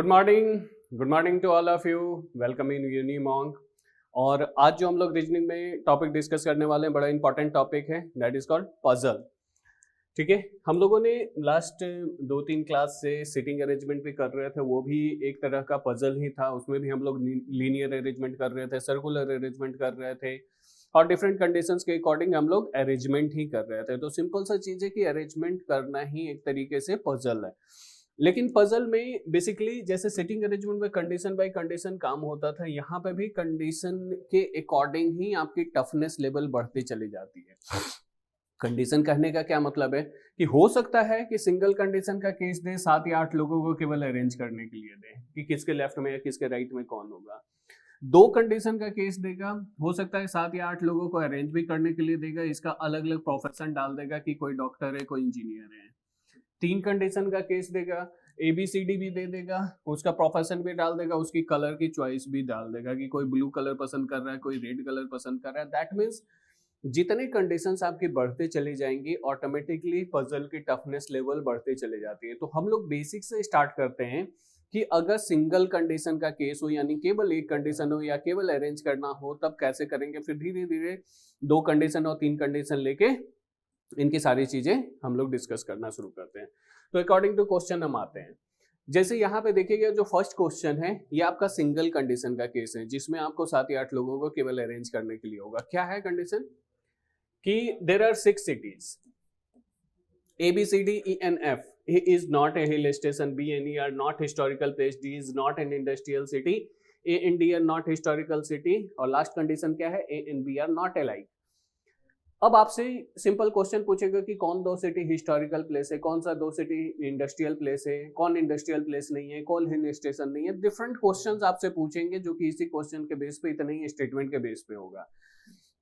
Good morning to all of you. Welcome in Unimong. और आज जो हम लोग रीजनिंग में टॉपिक डिस्कस करने वाले हैं, बड़ा इंपॉर्टेंट टॉपिक है, दैट इज कॉल्ड पजल। ठीक है, हम लोगों ने लास्ट 2-3 क्लास से सिटिंग अरेंजमेंट भी कर रहे थे, वो भी एक तरह का पजल ही था। उसमें भी हम लोग लीनियर अरेंजमेंट कर रहे थे, सर्कुलर अरेंजमेंट कर रहे थे और डिफरेंट कंडीशंस के अकॉर्डिंग हम लोग अरेंजमेंट ही कर रहे थे। तो सिंपल सा चीज है कि अरेंजमेंट करना ही एक तरीके से पजल है। लेकिन पजल में बेसिकली जैसे सिटिंग अरेंजमेंट में कंडीशन बाय कंडीशन काम होता था, यहाँ पे भी कंडीशन के अकॉर्डिंग ही आपकी टफनेस लेवल बढ़ती चली जाती है। कंडीशन कहने का क्या मतलब है कि हो सकता है कि सिंगल कंडीशन का केस दे, 7 या 8 लोगों को केवल अरेंज करने के लिए दे कि किसके लेफ्ट में या किसके राइट में कौन होगा। 2 कंडीशन का केस देगा, हो सकता है 7 या 8 लोगों को अरेंज भी करने के लिए देगा, इसका अलग अलग प्रोफेशन डाल देगा कि कोई डॉक्टर है, कोई इंजीनियर है। 3 कंडीशन का केस देगा, ABCD भी दे देगा, उसका प्रोफेशन भी डाल देगा, उसकी कलर की चॉइस भी डाल देगा कि कोई ब्लू कलर पसंद कर रहा है, कोई रेड कलर पसंद कर रहा है। दैट मीन्स जितने कंडीशंस आपकी बढ़ते चली जाएंगी, ऑटोमेटिकली पजल की टफनेस लेवल बढ़ते चले जाती है। तो हम लोग बेसिक से स्टार्ट करते हैं कि अगर सिंगल कंडीशन का केस हो, यानी केवल एक कंडीशन हो या केवल अरेंज करना हो, तब कैसे करेंगे। फिर धीरे धीरे 2 कंडीशन और 3 कंडीशन लेके इनकी सारी चीजें हम लोग डिस्कस करना शुरू करते हैं। तो अकॉर्डिंग टू क्वेश्चन हम आते हैं। जैसे यहाँ पे देखिएगा, जो फर्स्ट क्वेश्चन है ये आपका सिंगल कंडीशन का केस है, जिसमें आपको 7 या 8 लोगों को केवल अरेंज करने के लिए होगा। क्या है कंडीशन कि there are 6 cities ABCDENF. A is not a hill station, B and E are not historical place, D is not an industrial city, A and D are not historical city, और last condition क्या है, A and B are not alike. अब आपसे simple question पूछेगा कि कौन 2 city historical place है, कौन सा 2 सिटी इंडस्ट्रियल प्लेस है, कौन इंडस्ट्रियल प्लेस नहीं है, कौन हिल स्टेशन नहीं है। डिफरेंट क्वेश्चंस आपसे पूछेंगे, जो कि इसी क्वेश्चन के बेस पे, इतने ही स्टेटमेंट के बेस पे होगा।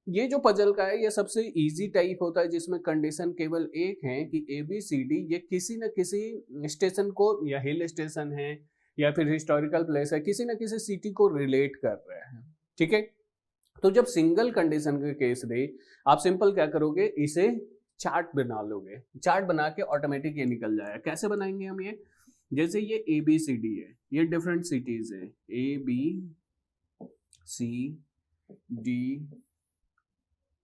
ये जो पजल का है, ये सबसे इजी टाइप होता है, जिसमें कंडीशन केवल एक है कि ABCD ये किसी न किसी स्टेशन को, या हिल स्टेशन है या फिर हिस्टोरिकल प्लेस है, किसी न किसी सिटी को रिलेट कर रहे हैं। ठीक है, तो जब सिंगल कंडीशन का केस दे, आप सिंपल क्या करोगे, इसे चार्ट बना लोगे। चार्ट बना के ऑटोमेटिक ये निकल जाएगा। कैसे बनाएंगे हम ये, जैसे ये ABCD है, ये डिफरेंट सिटीज है, ABCD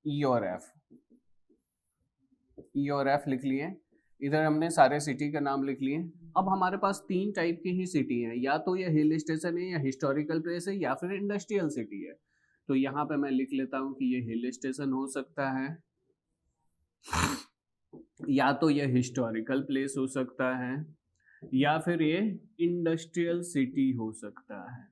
E और F लिख लिए। इधर हमने सारे सिटी का नाम लिख लिए। अब हमारे पास 3 टाइप की ही सिटी है, या तो ये हिल स्टेशन है, या हिस्टोरिकल प्लेस है, या फिर इंडस्ट्रियल सिटी है। तो यहाँ पे मैं लिख लेता हूं कि ये हिल स्टेशन हो सकता है, या तो ये हिस्टोरिकल प्लेस हो सकता है, या फिर ये इंडस्ट्रियल सिटी हो सकता है।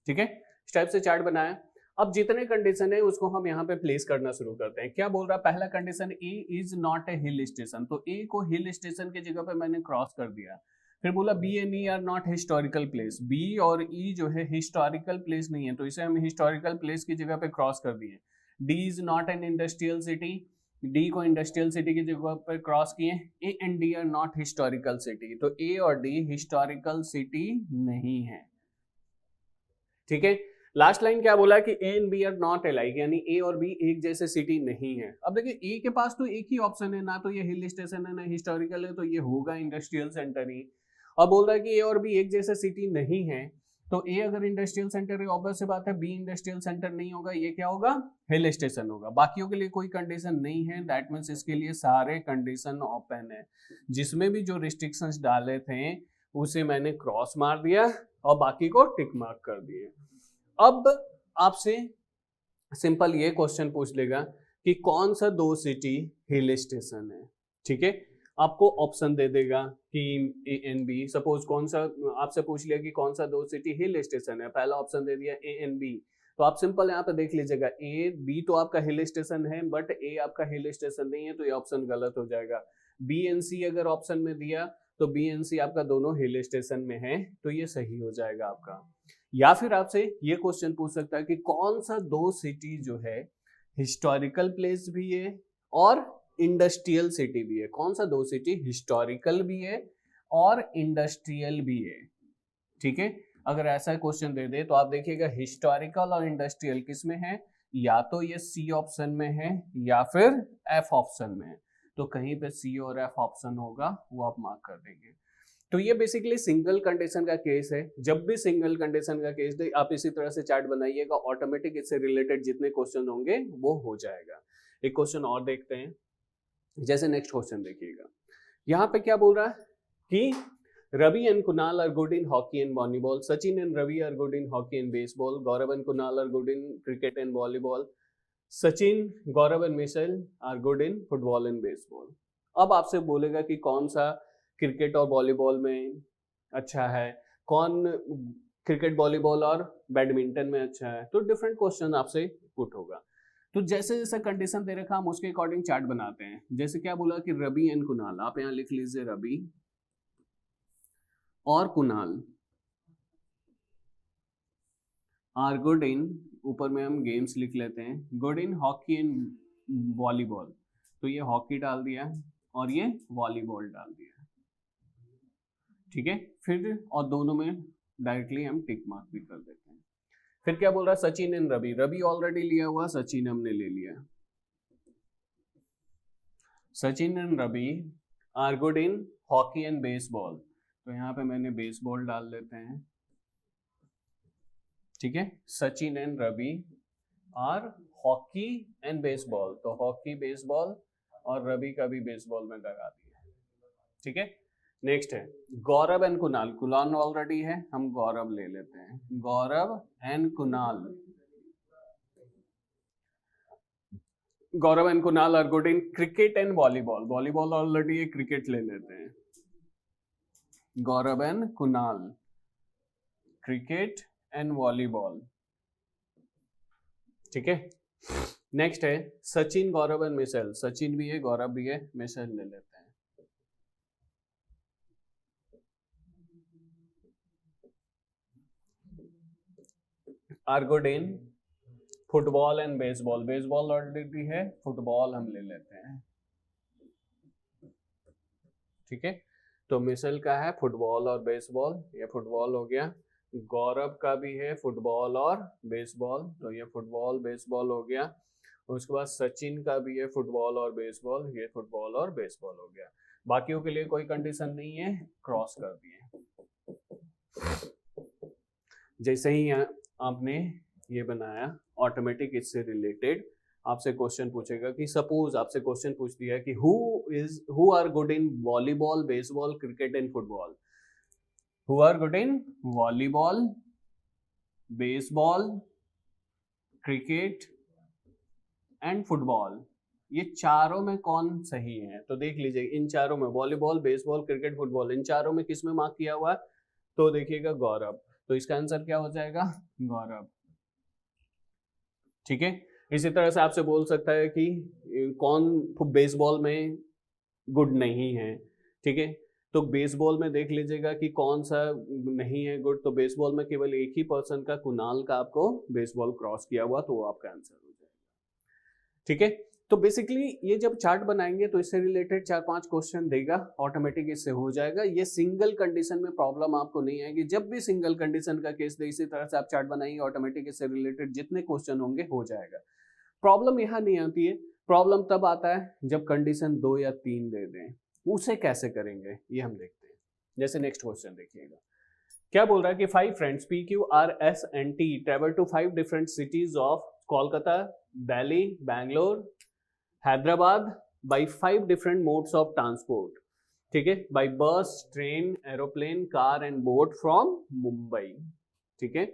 ठीक है, इस टाइप से चार्ट बनाया। अब जितने कंडीशन है उसको हम यहाँ पे प्लेस करना शुरू करते हैं। क्या बोल रहा है, पहला condition A is not a hill station, तो ए को हिल स्टेशन की जगह पे मैंने क्रॉस कर दिया। फिर बोला B and E are not historical place, B और ई जो है हिस्टोरिकल प्लेस नहीं है, तो इसे हम हिस्टोरिकल प्लेस की जगह पे क्रॉस कर दिए। D is not an industrial city, D को इंडस्ट्रियल सिटी की जगह पर क्रॉस किए। A and D R not historical city, तो ए और डी हिस्टोरिकल सिटी नहीं है। ठीक है, लास्ट लाइन क्या बोला कि A and B are not alike, यानी ए और बी एक जैसे सिटी नहीं है। अब देखिए, ए के पास तो एक ही ऑप्शन है, ना तो ये हिल स्टेशन है ना हिस्टोरिकल है, तो ये होगा इंडस्ट्रियल सेंटर ही। और बोल रहा है कि ए और बी एक जैसे सिटी नहीं है, तो ए अगर इंडस्ट्रियल सेंटर है, ऑब्वियस सी बात है बी इंडस्ट्रियल सेंटर नहीं होगा, ये क्या होगा, हिल स्टेशन होगा। बाकियों के लिए कोई कंडीशन नहीं है, दैट मीन्स इसके लिए सारे कंडीशन ओपन है। जिसमें भी जो रिस्ट्रिक्शंस डाले थे उसे मैंने क्रॉस मार दिया और बाकी को टिक मार्क कर दिए। अब आपसे सिंपल ये क्वेश्चन पूछ लेगा कि कौन सा 2 सिटी हिल स्टेशन है। ठीक है, आपको ऑप्शन दे देगा कि ए एंड बी। सपोज कौन सा आपसे पूछ लिया कि कौन सा 2 सिटी हिल स्टेशन है, पहला ऑप्शन दे दिया ए एंड बी। तो आप सिंपल यहाँ पे देख लीजिएगा, ए बी तो आपका हिल स्टेशन है, बट ए आपका हिल स्टेशन नहीं है, तो ये ऑप्शन गलत हो जाएगा। बी एंड सी अगर ऑप्शन में दिया तो बी एंड सी आपका दोनों हिल स्टेशन में है, तो ये सही हो जाएगा आपका। या फिर आपसे ये क्वेश्चन पूछ सकता है कि कौन सा 2 सिटी जो है हिस्टोरिकल प्लेस भी है और इंडस्ट्रियल सिटी भी है। कौन सा 2 सिटी हिस्टोरिकल भी है और इंडस्ट्रियल भी है। ठीक है, अगर ऐसा क्वेश्चन दे दे तो आप देखिएगा हिस्टोरिकल और इंडस्ट्रियल किस में है, या तो ये सी ऑप्शन में है या फिर एफ ऑप्शन में है। तो कहीं पे सी और एफ ऑप्शन होगा, वो आप मार्क कर देंगे। तो ये बेसिकली सिंगल कंडीशन का केस है। जब भी सिंगल कंडीशन का केस दे आप इसी तरह से चार्ट बनाइएगा, ऑटोमेटिक इससे रिलेटेड जितने क्वेश्चन होंगे वो हो जाएगा। एक क्वेश्चन और देखते हैं, जैसे नेक्स्ट क्वेश्चन देखिएगा, यहाँ पे क्या बोल रहा है कि Ravi and Kunal are good in hockey and volleyball, Sachin and Ravi are good in hockey and baseball, Gaurav and Kunal are good in cricket and volleyball, Sachin, Gaurav and Mitchell are good in football and baseball. अब आपसे बोलेगा कि कौन सा क्रिकेट और वॉलीबॉल में अच्छा है, कौन क्रिकेट वॉलीबॉल और बैडमिंटन में अच्छा है, तो डिफरेंट क्वेश्चन आपसे पुट होगा। तो जैसे जैसे कंडीशन दे रखा हम उसके अकॉर्डिंग चार्ट बनाते हैं। जैसे क्या बोला कि रवि एंड कुणाल, आप यहां लिख लीजिए रवि और कुणाल आर गुड इन, ऊपर में हम गेम्स लिख लेते हैं, good in hockey and volleyball, तो ये हॉकी डाल दिया और ये वॉलीबॉल डाल दिया, ठीक है। फिर और दोनों में डायरेक्टली हम टिक मार्क भी कर देते हैं। फिर क्या बोल रहा है, सचिन एंड रवि, रवि ऑलरेडी लिया हुआ, सचिन हमने ले लिया, Sachin and Ravi are good in hockey and baseball, तो यहाँ पे मैंने बेसबॉल डाल लेते हैं, ठीक है। Sachin and Ravi are hockey and baseball, तो हॉकी बेसबॉल और रवि का भी बेसबॉल में लगा दिया, ठीक है। नेक्स्ट है गौरव एंड कुणाल, कुणाल ऑलरेडी है, हम गौरव ले लेते हैं, Gaurav and Kunal, Gaurav and Kunal are good in cricket and volleyball, volleyball already है, क्रिकेट ले लेते हैं, Gaurav and Kunal cricket and volleyball, ठीक है। नेक्स्ट है सचिन, गौरव एंड मिशेल, सचिन भी है, गौरव भी है, मिशेल ले लेते हैं, are good in football and baseball, baseball already है, फुटबॉल हम ले लेते हैं, ठीक है। तो मिशेल का है फुटबॉल और बेसबॉल, ये फुटबॉल हो गया, गौरव का भी है फुटबॉल और बेसबॉल, तो ये फुटबॉल बेसबॉल हो गया। उसके बाद सचिन का भी है फुटबॉल और बेसबॉल, ये फुटबॉल और बेसबॉल हो गया। बाकियों के लिए कोई कंडीशन नहीं है, क्रॉस कर दिए। जैसे ही आपने ये बनाया, ऑटोमेटिक इससे रिलेटेड आपसे क्वेश्चन पूछेगा कि सपोज आपसे क्वेश्चन पूछ दिया कि who are good in volleyball, baseball, cricket and football, who are good in volleyball, baseball, cricket and football, ये चारों में कौन सही है, तो देख लीजिए इन चारों में, वॉलीबॉल, बेसबॉल, क्रिकेट, फुटबॉल, इन चारों में किस में मार्क किया हुआ है, तो देखिएगा गौरव, तो इसका आंसर क्या हो जाएगा, गौरव, ठीक है। इसी तरह से आपसे बोल सकता है कि कौन बेसबॉल में गुड नहीं है, ठीक है, तो बेसबॉल में देख लीजिएगा कि कौन सा नहीं है गुड, तो बेसबॉल में केवल एक ही पर्सन का, कुणाल का आपको बेसबॉल क्रॉस किया हुआ, तो वो आपका आंसर हो जाएगा, ठीक है। तो बेसिकली ये जब चार्ट बनाएंगे तो इससे रिलेटेड 4-5 क्वेश्चन देगा, ऑटोमेटिक इससे हो जाएगा। ये सिंगल कंडीशन में प्रॉब्लम आपको नहीं आएगी, जब भी सिंगल कंडीशन का केस दे इसी तरह से आप चार्ट बनाएंगे, ऑटोमेटिक इससे रिलेटेड जितने क्वेश्चन होंगे हो जाएगा। प्रॉब्लम यहाँ नहीं आती है, प्रॉब्लम तब आता है जब कंडीशन 2 या 3 दे दें, उसे कैसे करेंगे ये हम देखते हैं। जैसे नेक्स्ट क्वेश्चन देखिएगा, क्या बोल रहा है कि 5 friends PQRS and T travel to 5 different cities of Kolkata, Delhi, Bangalore, Hyderabad by 5 different modes of transport, ठीक है, by बस, train, aeroplane, car and boat from Mumbai, ठीक है।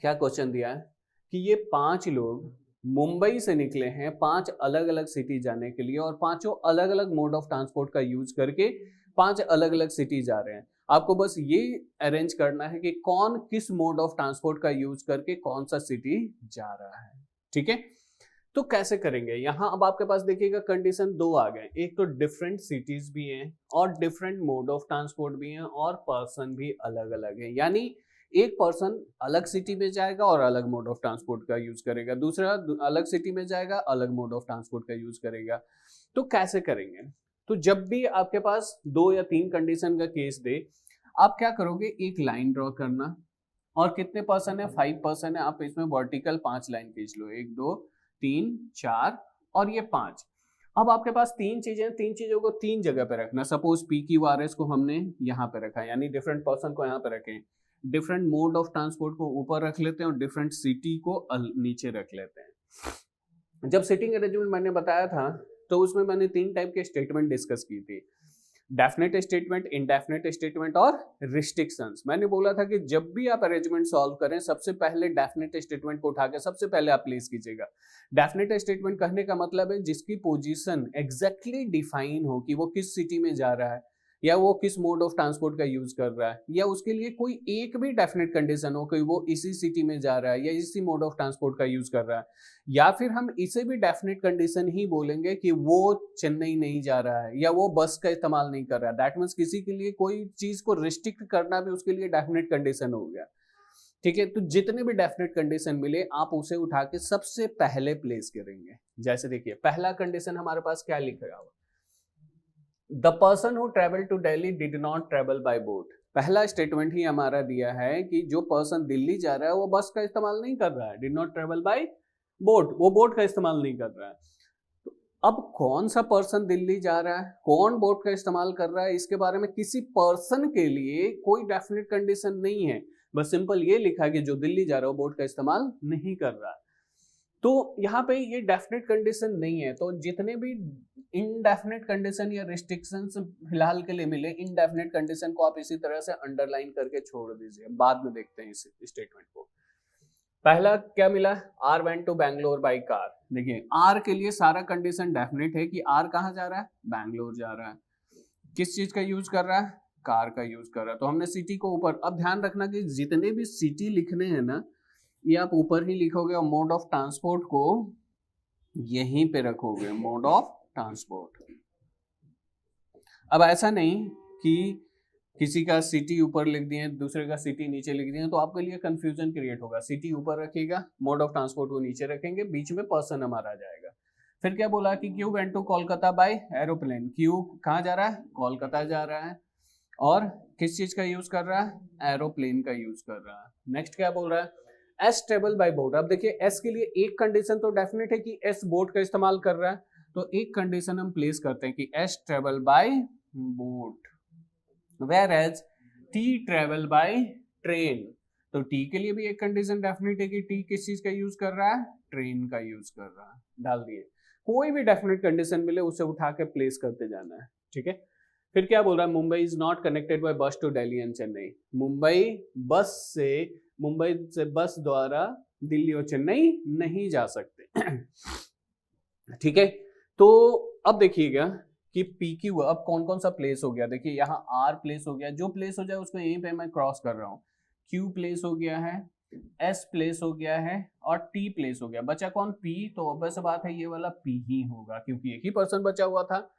क्या क्वेश्चन दिया है कि ये 5 लोग मुंबई से निकले हैं 5 अलग अलग सिटी जाने के लिए, और पांचों अलग अलग मोड ऑफ ट्रांसपोर्ट का यूज करके 5 अलग अलग सिटी जा रहे हैं। आपको बस ये अरेंज करना है कि कौन किस मोड ऑफ ट्रांसपोर्ट का यूज करके कौन सा सिटी जा रहा है, ठीक है। तो कैसे करेंगे, यहाँ अब आपके पास देखिएगा कंडीशन 2 आ गए, एक तो डिफरेंट सिटीज भी हैं और डिफरेंट मोड ऑफ ट्रांसपोर्ट भी हैं और पर्सन भी अलग अलग है, यानी एक पर्सन अलग सिटी में जाएगा और अलग मोड ऑफ ट्रांसपोर्ट का यूज करेगा, दूसरा अलग सिटी में जाएगा अलग मोड ऑफ ट्रांसपोर्ट का यूज करेगा। तो कैसे करेंगे, तो जब भी आपके पास 2 या 3 कंडीशन का केस दे, आप क्या करोगे, एक लाइन ड्रॉ करना, और कितने पर्सन है, 5 पर्सन है, आप इसमें वर्टिकल 5 लाइन खींच लो, 1 2 3 4 और ये 5, अब आपके पास तीन चीजें, तीन चीजों को तीन जगह पे रखना। Suppose P Q R S को हमने यहाँ पे रखा, यानी डिफरेंट पर्सन को यहाँ पे रखें, डिफरेंट मोड ऑफ ट्रांसपोर्ट को ऊपर रख लेते हैं और डिफरेंट सिटी को नीचे रख लेते हैं। जब सिटिंग अरेंजमेंट मैंने बताया था तो उसमें मैंने तीन टाइप के स्टेटमेंट डिस्कस की थी, डेफिनेट स्टेटमेंट, इनडेफिनेट स्टेटमेंट और रिस्ट्रिक्शंस। मैंने बोला था कि जब भी आप अरेंजमेंट सॉल्व करें सबसे पहले डेफिनेट स्टेटमेंट को उठा के सबसे पहले आप प्लेस कीजिएगा। डेफिनेट स्टेटमेंट कहने का मतलब है जिसकी पोजीशन एग्जैक्टली डिफाइन हो कि वो किस सिटी में जा रहा है, या वो किस मोड ऑफ ट्रांसपोर्ट का यूज कर रहा है, या उसके लिए कोई एक भी डेफिनेट कंडीशन हो कि वो इसी सिटी में जा रहा है या इसी मोड ऑफ ट्रांसपोर्ट का यूज कर रहा है, या फिर हम इसे भी डेफिनेट कंडीशन ही बोलेंगे कि वो चेन्नई नहीं जा रहा है या वो बस का इस्तेमाल नहीं कर रहा है। दैट मीन्स किसी के लिए कोई चीज को रिस्ट्रिक्ट करना भी उसके लिए डेफिनेट कंडीशन हो गया। ठीक है, तो जितने भी डेफिनेट कंडीशन मिले आप उसे उठा के सबसे पहले प्लेस करेंगे। जैसे देखिए पहला कंडीशन हमारे पास क्या लिखा हुआ, the person who travel to Delhi did not travel by boat. पहला स्टेटमेंट ही हमारा दिया है कि जो पर्सन दिल्ली जा रहा है वो बस का इस्तेमाल नहीं कर रहा है, did not travel by boat, वो बोट का इस्तेमाल नहीं कर रहा है। तो अब कौन सा पर्सन दिल्ली जा रहा है, कौन बोट का इस्तेमाल कर रहा है, इसके बारे में किसी पर्सन के लिए कोई डेफिनेट कंडीशन नहीं है, बस सिंपल ये लिखा है कि जो दिल्ली जा रहा है वो बोट का इस्तेमाल नहीं कर रहा है। तो यहाँ पे ये डेफिनेट कंडीशन नहीं है, तो जितने भी इनडेफिनेट कंडीशन या रिस्ट्रिक्शंस फिलहाल के लिए मिले, इनडेफिनेट कंडीशन को आप इसी तरह से अंडरलाइन करके छोड़ दीजिए, बाद में देखते हैं इस स्टेटमेंट को। पहला क्या मिला, R went to Bangalore by car. देखिए आर के लिए सारा कंडीशन डेफिनेट है कि आर कहाँ जा रहा है, बैंगलोर जा रहा है। किस चीज का यूज कर रहा है, कार का यूज कर रहा है। तो हमने सिटी को ऊपर, अब ध्यान रखना कि जितने भी सिटी लिखने हैं ना ये आप ऊपर ही लिखोगे और मोड ऑफ ट्रांसपोर्ट को यहीं पे रखोगे, मोड ऑफ ट्रांसपोर्ट। अब ऐसा नहीं कि किसी का सिटी ऊपर लिख दिए दूसरे का सिटी नीचे लिख दिए तो आपके लिए कंफ्यूजन क्रिएट होगा। सिटी ऊपर रखिएगा, मोड ऑफ ट्रांसपोर्ट को नीचे रखेंगे, बीच में पर्सन हमारा जाएगा। फिर क्या बोला कि Q went to Kolkata by aeroplane. Q कहाँ जा रहा है, कोलकाता जा रहा है, और किस चीज का यूज कर रहा है, एरोप्लेन का यूज कर रहा है। नेक्स्ट क्या बोल रहा है, एस ट्रेवल बाय बोट। अब देखिए एस के लिए एक कंडीशन तो डेफिनेट है कि एस बोट का इस्तेमाल कर रहा है, तो एक कंडीशन हम प्लेस करते हैं कि S travel by boat, whereas T travel by train. तो टी के लिए भी एक कंडीशन डेफिनेट है कि टी किस चीज का यूज कर रहा है, ट्रेन का यूज कर रहा है, डाल दिए। कोई भी डेफिनेट कंडीशन मिले उसे उठा के प्लेस करते जाना है। ठीक है, फिर क्या बोल रहा है, Mumbai is not connected by बस टू दिल्ली एंड चेन्नई। मुंबई से बस द्वारा दिल्ली और चेन्नई नहीं जा सकते। ठीक है, तो अब देखिएगा कि पी क्यू अब कौन कौन सा प्लेस हो गया। देखिए यहाँ आर प्लेस हो गया, जो प्लेस हो जाए उसको यहीं पे मैं क्रॉस कर रहा हूँ। क्यू प्लेस हो गया है, एस प्लेस हो गया है और टी प्लेस हो गया। बचा कौन, पी। तो ऑब्वियस बात है ये वाला पी ही होगा क्योंकि एक ही पर्सन बचा हुआ था।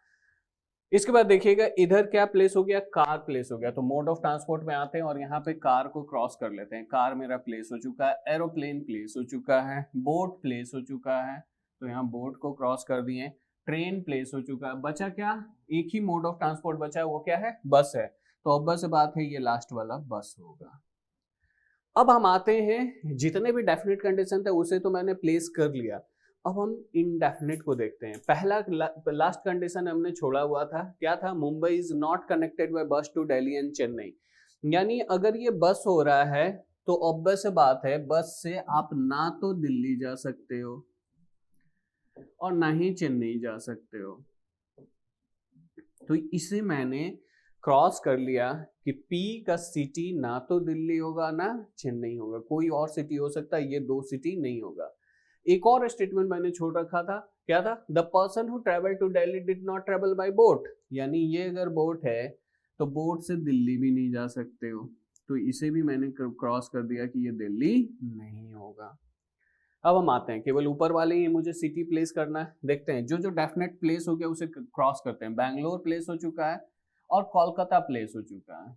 इसके बाद देखिएगा इधर क्या प्लेस हो गया, कार प्लेस हो गया। तो मोड ऑफ ट्रांसपोर्ट में आते हैं और यहाँ पे कार को क्रॉस कर लेते हैं। कार मेरा प्लेस हो चुका है, एरोप्लेन प्लेस हो चुका है, बोट प्लेस हो चुका है, तो यहाँ बोट को क्रॉस कर दिए। ट्रेन प्लेस हो चुका है, बचा क्या, एक ही मोड ऑफ ट्रांसपोर्ट बचा है, वो क्या है, बस है। तो ऑब्वियस बात है ये लास्ट वाला बस होगा। अब हम आते हैं, जितने भी डेफिनेट कंडीशन थे उसे तो मैंने प्लेस कर लिया, अब हम इनडेफिनेट को देखते हैं। पहला लास्ट कंडीशन हमने छोड़ा हुआ था, क्या था, Mumbai is not connected by बस टू दिल्ली एंड चेन्नई। यानी अगर ये बस हो रहा है तो ऑब्वियस बात है बस से आप ना तो दिल्ली जा सकते हो और ना ही चेन्नई जा सकते हो। तो इसे मैंने क्रॉस कर लिया कि P का सिटी ना तो दिल्ली होगा ना चेन्नई होगा, कोई और सिटी हो सकता है, ये दो सिटी नहीं होगा। एक और स्टेटमेंट मैंने छोड़ रखा था, क्या था, the person who travel to Delhi did not travel by boat. यानी ये अगर बोट है तो बोट से दिल्ली भी नहीं जा सकते हो, तो इसे भी मैंने क्रॉस कर दिया कि ये दिल्ली नहीं होगा। अब हम आते हैं, केवल ऊपर वाले ही मुझे सिटी प्लेस करना है। देखते हैं जो जो डेफिनेट प्लेस हो गया उसे क्रॉस करते हैं। बैंगलोर प्लेस हो चुका है और कोलकाता प्लेस हो चुका है।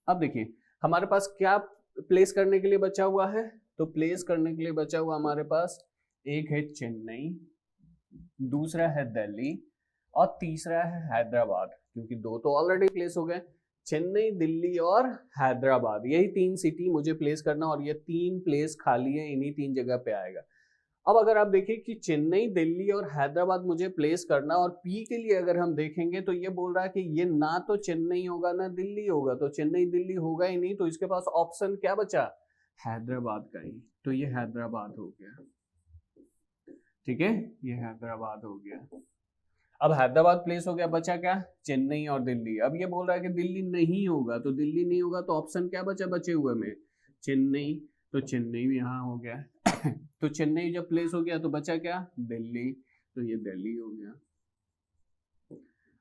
अब देखिए हमारे पास क्या प्लेस करने के लिए बचा हुआ है, तो प्लेस करने के लिए बचा हुआ हमारे पास एक है चेन्नई, दूसरा है दिल्ली और तीसरा है हैदराबाद, क्योंकि दो तो ऑलरेडी प्लेस हो गए, चेन्नई, दिल्ली और हैदराबाद। यही तीन सिटी मुझे प्लेस करना और ये तीन प्लेस खाली है, इन्हीं तीन जगह पे आएगा। अब अगर आप देखिए कि चेन्नई, दिल्ली और हैदराबाद मुझे प्लेस करना, और पी के लिए अगर हम देखेंगे तो ये बोल रहा है कि ये ना तो चेन्नई होगा ना दिल्ली होगा, तो चेन्नई दिल्ली होगा ही नहीं, तो इसके पास ऑप्शन क्या बचा, हैदराबाद का ही, तो ये हैदराबाद हो गया। ठीक है, ये हैदराबाद हो गया। अब हैदराबाद प्लेस हो गया, बचा क्या, चेन्नई और दिल्ली। अब ये बोल रहा है कि दिल्ली नहीं होगा, तो दिल्ली नहीं होगा तो ऑप्शन क्या बचा बचे हुए में, चेन्नई, तो चेन्नई भी यहाँ हो गया। तो चेन्नई जब प्लेस हो गया तो बचा क्या, दिल्ली, तो ये दिल्ली हो गया।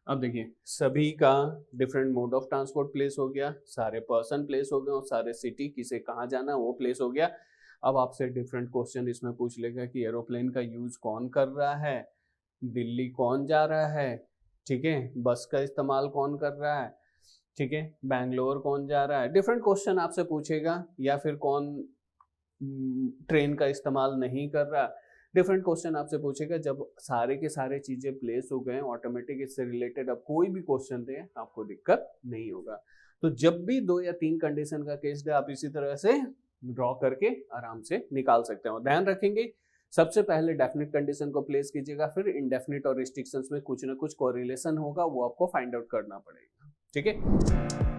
अब देखिए सभी का different mode of transport place हो गया, सारे पर्सन प्लेस हो गए और सारे सिटी किसे कहाँ जाना वो प्लेस हो गया। अब आपसे डिफरेंट क्वेश्चन इसमें पूछ लेगा कि एरोप्लेन का यूज कौन कर रहा है, दिल्ली कौन जा रहा है, ठीक है, बस का इस्तेमाल कौन कर रहा है, ठीक है, बैंगलोर कौन जा रहा है, डिफरेंट क्वेश्चन आपसे पूछेगा, या फिर कौन ट्रेन का इस्तेमाल नहीं कर रहा, डिफरेंट क्वेश्चन आपसे पूछेगा। जब सारे के सारे चीजें प्लेस हो गए ऑटोमेटिक, इससे रिलेटेड अब कोई भी क्वेश्चन दे आपको दिक्कत नहीं होगा। तो जब भी 2 या 3 कंडीशन का केस दे आप इसी तरह से ड्रॉ करके आराम से निकाल सकते हो। ध्यान रखेंगे सबसे पहले डेफिनेट कंडीशन को प्लेस कीजिएगा, फिर इनडेफिनेट और रिस्ट्रिक्शंस में कुछ ना कुछ कोरिलेशन होगा, वो आपको फाइंड आउट करना पड़ेगा। ठीक है।